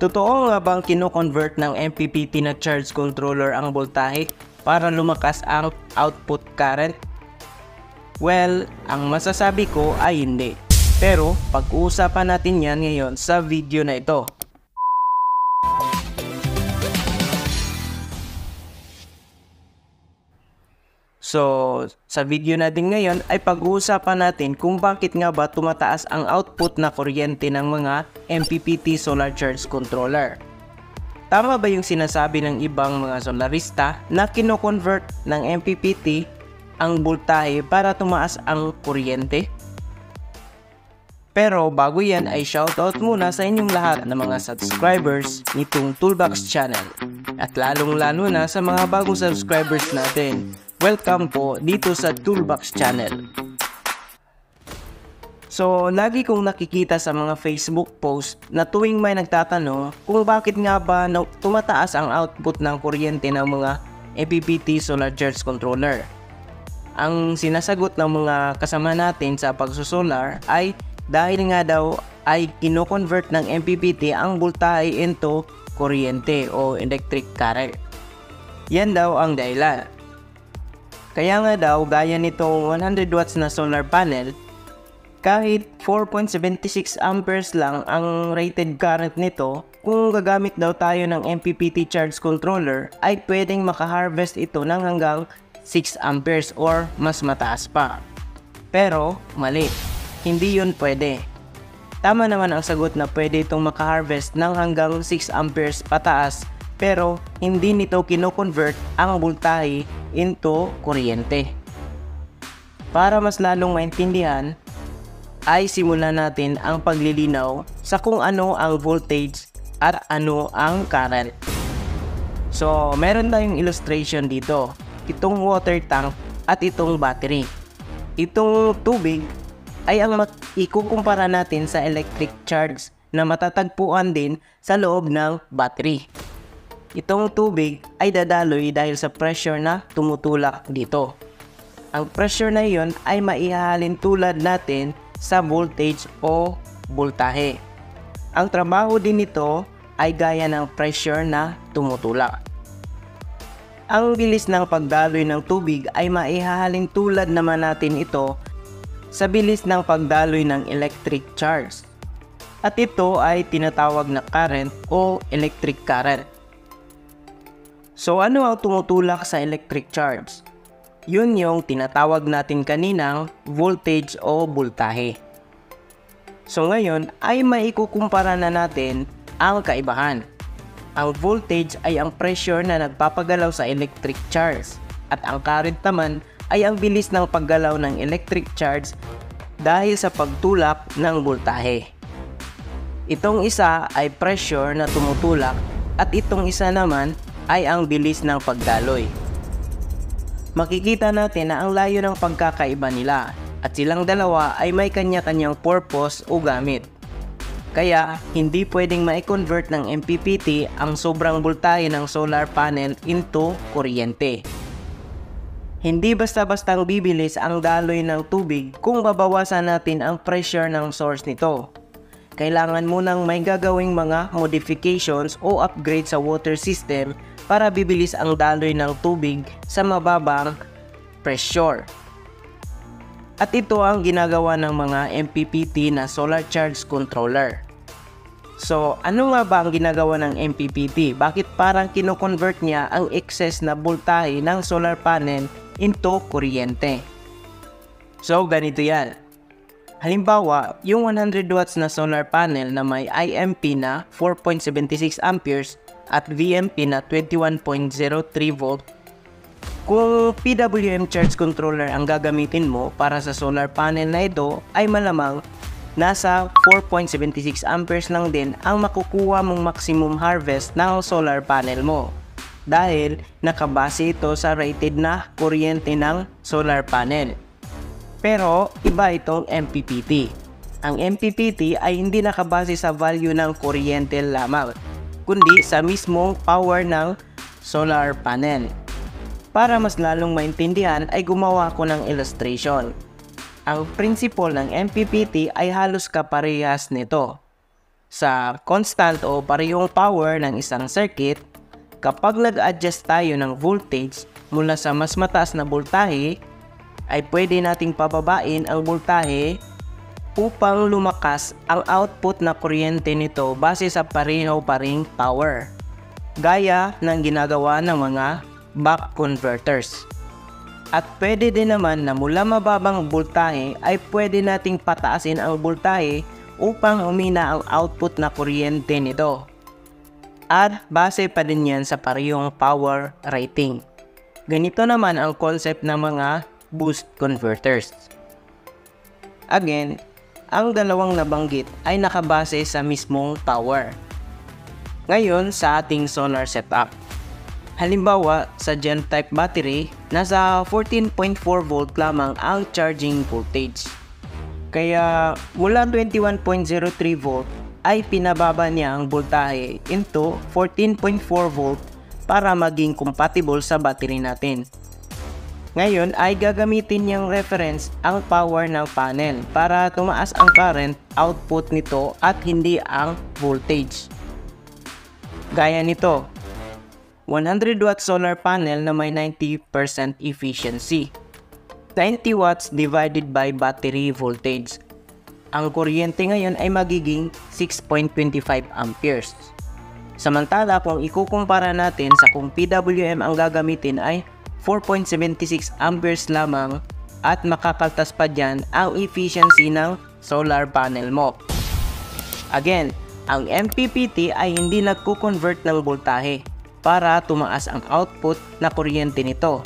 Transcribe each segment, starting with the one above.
Totoo nga bang kino-convert ng MPPT na charge controller ang voltahe para lumakas ang output current? Well, ang masasabi ko ay hindi. Pero pag-uusapan natin yan ngayon sa video na ito. So, sa video natin ngayon ay pag-uusapan natin kung bakit nga ba tumataas ang output na kuryente ng mga MPPT solar charge controller. Tama ba yung sinasabi ng ibang mga solarista na kino-convert ng MPPT ang voltahe para tumaas ang kuryente? Pero bago yan ay shoutout muna sa inyong lahat na mga subscribers nitong Toolbox channel. At lalong lalo na sa mga bagong subscribers natin. Welcome po dito sa Toolbox channel. So, lagi kong nakikita sa mga Facebook post na tuwing may nagtatanong kung bakit nga ba tumataas ang output ng kuryente ng mga MPPT solar charge controller. Ang sinasagot ng mga kasama natin sa pagsusolar ay dahil nga daw ay kino-convert ng MPPT ang voltahe into kuryente o electric current. Yan daw ang dahilan. Kaya nga daw gaya nitong 100 watts na solar panel, kahit 4.76 amperes lang ang rated current nito, kung gagamit daw tayo ng MPPT charge controller ay pwedeng makaharvest ito ng hanggang 6 amperes or mas mataas pa. Pero mali, hindi yun pwede. Tama naman ang sagot na pwede itong makaharvest ng hanggang 6 amperes pataas, pero hindi nito kino-convert ang voltahe into kuryente. Para mas lalong maintindihan, ay simulan natin ang paglilinaw sa kung ano ang voltage at ano ang current. So, meron tayong illustration dito. Itong water tank at itong battery. Itong tubig ay ang ikukumpara natin sa electric charge na matatagpuan din sa loob ng battery. Itong tubig ay dadaloy dahil sa pressure na tumutulak dito. Ang pressure na iyon ay maihahalin tulad natin sa voltage o voltahe. Ang trabaho din nito ay gaya ng pressure na tumutulak. Ang bilis ng pagdaloy ng tubig ay maihahalin tulad naman natin ito sa bilis ng pagdaloy ng electric charge. At ito ay tinatawag na current o electric current. So ano ang tumutulak sa electric charge? Yun yung tinatawag natin kaninang voltage o voltahe. So ngayon ay maikukumpara na natin ang kaibahan. Ang voltage ay ang pressure na nagpapagalaw sa electric charge at ang current naman ay ang bilis ng paggalaw ng electric charge dahil sa pagtulak ng voltahe. Itong isa ay pressure na tumutulak at itong isa naman ay ang bilis ng pagdaloy. Makikita natin na ang layo ng pagkakaiba nila at silang dalawa ay may kanya-kanyang purpose o gamit. Kaya hindi pwedeng ma-convert ng MPPT ang sobrang voltahe ng solar panel into kuryente. Hindi basta-bastang bibilis ang daloy ng tubig kung babawasan natin ang pressure ng source nito. Kailangan munang may gagawing mga modifications o upgrade sa water system para bibilis ang daloy ng tubig sa mababang pressure. At ito ang ginagawa ng mga MPPT na solar charge controller. So, ano nga ba ang ginagawa ng MPPT? Bakit parang kino-convert niya ang excess na voltahe ng solar panel into kuryente? So, ganito yan. Halimbawa, yung 100 watts na solar panel na may IMP na 4.76 amperes at VMP na 21.03 volt. Kung PWM charge controller ang gagamitin mo para sa solar panel na ito, ay malamang nasa 4.76 amperes lang din ang makukuha mong maximum harvest ng solar panel mo. Dahil nakabase ito sa rated na kuryente ng solar panel. Pero iba itong MPPT. Ang MPPT ay hindi nakabase sa value ng kuryente lamang, kundi sa mismong power ng solar panel. Para mas lalong maintindihan ay gumawa ko ng illustration. Ang principle ng MPPT ay halos kaparehas nito. sa constant o parehong power ng isang circuit, kapag nag-adjust tayo ng voltage mula sa mas mataas na voltahe, ay pwede nating pababain ang voltahe upang lumakas ang output na kuryente nito base sa pareho pa ring power, gaya ng ginagawa ng mga buck converters. At pwede din naman na mula mababang voltahe ay pwede nating pataasin ang voltahe upang humina ang output na kuryente nito. At base pa din yan sa parehong power rating. Ganito naman ang concept ng mga boost converters. Again, ang dalawang nabanggit ay nakabase sa mismong power. Ngayon sa ating solar setup. Halimbawa, sa Gen-type battery, nasa 14.4 volt lamang ang charging voltage. Kaya mula 21.03 volt ay pinababa niya ang voltahe into 14.4 volt para maging compatible sa battery natin. Ngayon ay gagamitin niyang reference ang power ng panel para tumaas ang current output nito at hindi ang voltage. Gaya nito, 100 watt solar panel na may 90% efficiency. 90 watts divided by battery voltage. Ang kuryente ngayon ay magiging 6.25 amperes. Samantala kung ikukumpara natin sa kung PWM ang gagamitin ay 4.76 amperes lamang at makakaltas pa dyan ang efficiency ng solar panel mo. Again, ang MPPT ay hindi nagko-convert ng voltahe para tumaas ang output na kuryente nito,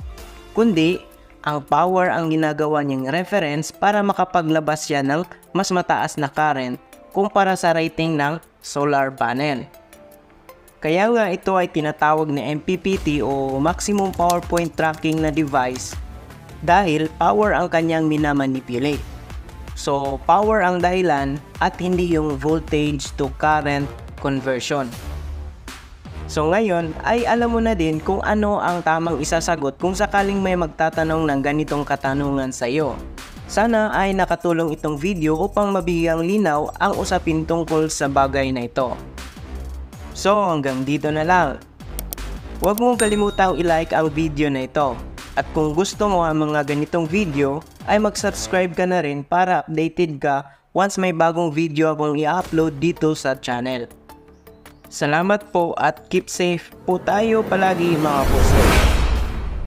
kundi ang power ang ginagawa niyang reference para makapaglabas siya ng mas mataas na current kumpara sa rating ng solar panel. Kaya nga ito ay tinatawag na MPPT o Maximum Power Point Tracking na device dahil power ang kanyang minamanipulate. So power ang dahilan at hindi yung voltage to current conversion. So ngayon ay alam mo na din kung ano ang tamang isasagot kung sakaling may magtatanong ng ganitong katanungan sa iyo. Sana ay nakatulong itong video upang mabigyang linaw ang usapin tungkol sa bagay na ito. So hanggang dito na lang. Huwag mong kalimutang i-like ang video na ito. At kung gusto mo ang mga ganitong video ay mag-subscribe ka na rin para updated ka once may bagong video akong i-upload dito sa channel. Salamat po at keep safe po tayo palagi mga puso.